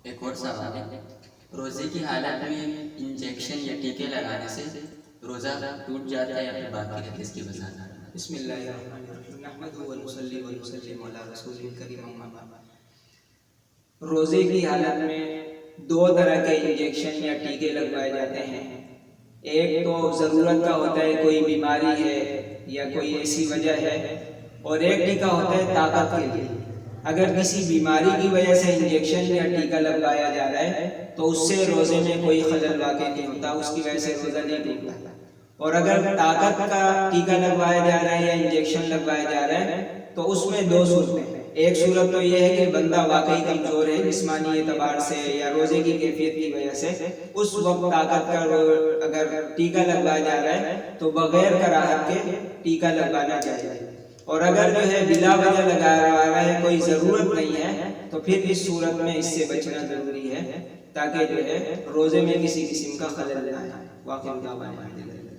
ایک اور سوال ہے، روزے کی حالت میں انجیکشن یا ٹیکے لگانے سے روزہ ٹوٹ جاتا ہے یا پھر باقی رہتا ہے، اس کی وضاحت کرنا۔ بسم اللہ الرحمن الرحیم، نحمدہ ونصلی ونسلم علی رسول کریم، اما بعد۔ روزے کی حالت میں دو طرح کے انجیکشن یا ٹیکے لگوائے جاتے ہیں۔ ایک تو ضرورت کا ہوتا ہے، کوئی بیماری ہے یا کوئی ایسی وجہ ہے، اور ایک ٹیکا ہوتا ہے طاقت کے لیے۔ اگر کسی بیماری کی وجہ سے انجیکشن یا ٹیکا لگوایا جا رہا ہے تو اس سے روزے میں کوئی خلل واقع نہیں ہوتا، اس کی وجہ سے روزہ نہیں ٹوٹتا۔ اور اگر طاقت کا ٹیکا لگوایا جا رہا ہے یا انجیکشن لگوایا جا رہا ہے تو اس میں دو صورتیں ہیں۔ ایک صورت تو یہ ہے کہ بندہ واقعی کمزور ہے جسمانی اعتبار سے یا روزے کی کیفیت کی وجہ سے، اس وقت طاقت کا اگر ٹیکا لگوایا جا رہا ہے تو بغیر کراہت کے ٹیکا لگوانا چاہیے۔ اور اگر جو ہے بلا وجہ لگایا رہا ہے، کوئی ضرورت نہیں ہے، تو پھر اس صورت میں اس سے بچنا ضروری ہے تاکہ جو ہے روزے میں کسی قسم کا خلل نہ آئے۔ واقعی